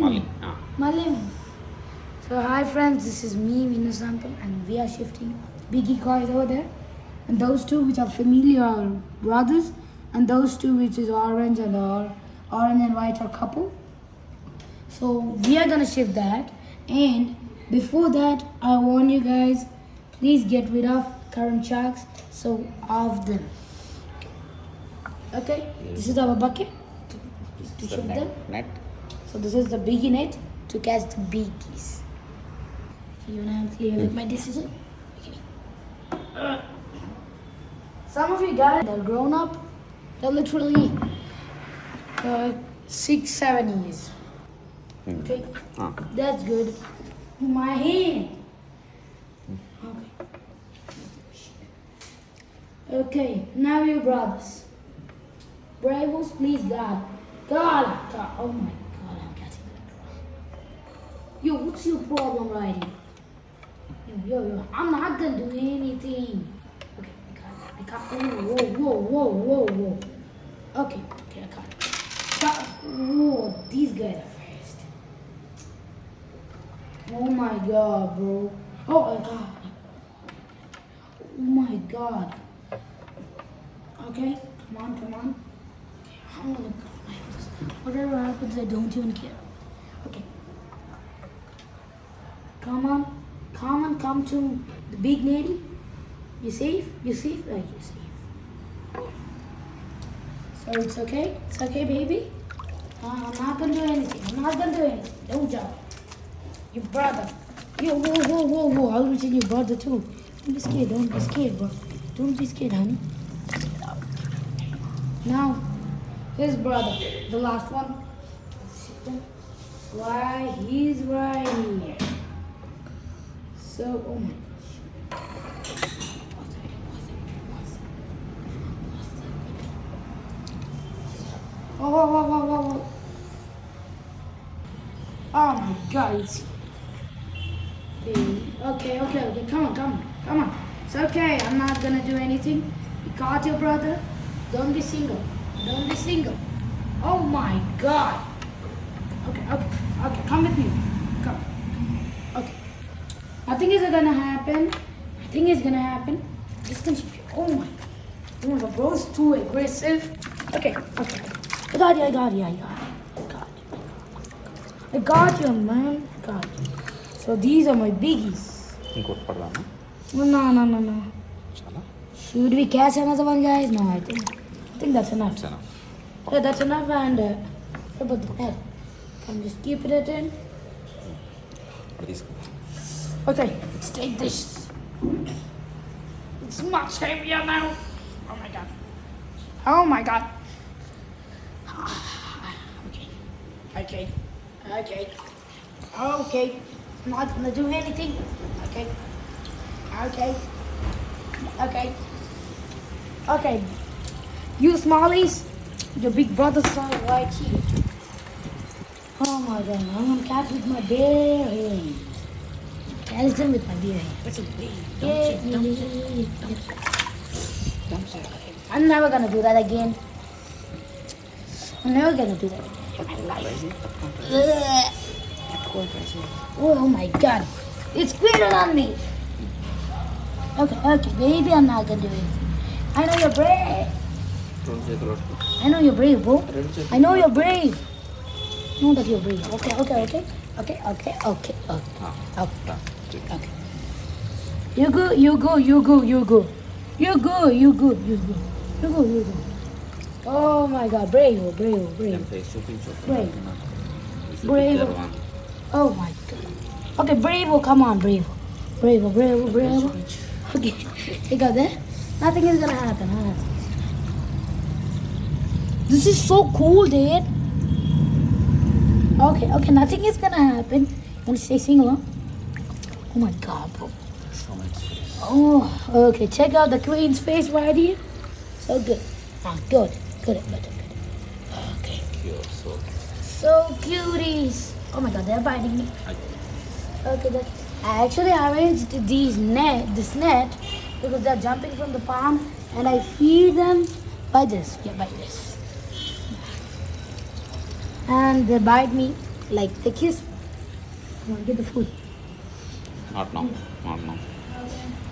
Malling. Malling. So hi friends, this is me, Vinasampal, and we are shifting biggie coins over there. And those two which are familiar are brothers, and those two which is orange and white are couple. So we are gonna shift that, and before that I warn you guys, please get rid of current sharks, so off them. Okay, this is our bucket to shift them. Net. So this is the biggie net to catch the biggies. So you wanna help clear with my decision? Okay. Some of you guys are grown up, they're literally 6-7 years. Okay, that's good. My hand. Okay, now your brothers. Bravos, please God. God. Oh my God, I'm catching that. Yo, what's your problem right here? Yo, I'm not gonna do anything. Okay, I can't. Whoa. Okay, I can't. Whoa, these guys are fast. Oh my God, bro. Oh my God. Oh my God. Okay, come on. Okay, I'm gonna go like this. Whatever happens, I don't even care. Okay. Come on, come to the big lady. You safe? You safe? Like you're safe. So it's okay? It's okay, baby? I'm not gonna do anything. Don't jump. Your brother. Yo, whoa. I'll reach in your brother too. Don't be scared, bro. Don't be scared, honey. Now, his brother, the last one. Why, he's right here. So, oh my gosh. Whoa. Oh my God, it's... Okay, come on. It's okay, I'm not gonna do anything. You caught your brother. Don't be single. Oh my God. Okay, come with me. Come. Okay. Nothing is gonna happen. Just gonna... Oh my God, bro's too aggressive. Okay. I got you, man. Got you. So these are my biggies. No. Should we catch another one, guys? No, I think that's enough. Yeah, that's enough. And how about the head? Can just keep it in. Okay, let's take this. It's much heavier now. Oh my God. Okay. I'm not gonna do anything. Okay. You smallies, your big brothers are right here. Oh my God, I'm gonna catch with my bare hands. Catch them with my bare hands. What's a big? I'm never gonna do that again. Oh my God, it's squirted on me. Okay, baby, I'm not gonna do anything. I know you're brave. I know you're brave, bro. I know you're brave. Know that you're brave. Okay. You go. Oh my God, brave. Oh my God. Okay, brave. Come on, brave. Okay, you got that? Nothing is gonna happen, huh? This is so cool, dude. Okay, nothing is gonna happen. You wanna stay single, huh? Oh my God, bro. Oh, okay, check out the queen's face right here. So good. Good. Okay. So cuties. Oh my God, they're biting me. Okay, I actually arranged this net because they're jumping from the palm, and I feed them by this. And they bite me like they kiss. Come on, get the food. Not now. Not now. Okay.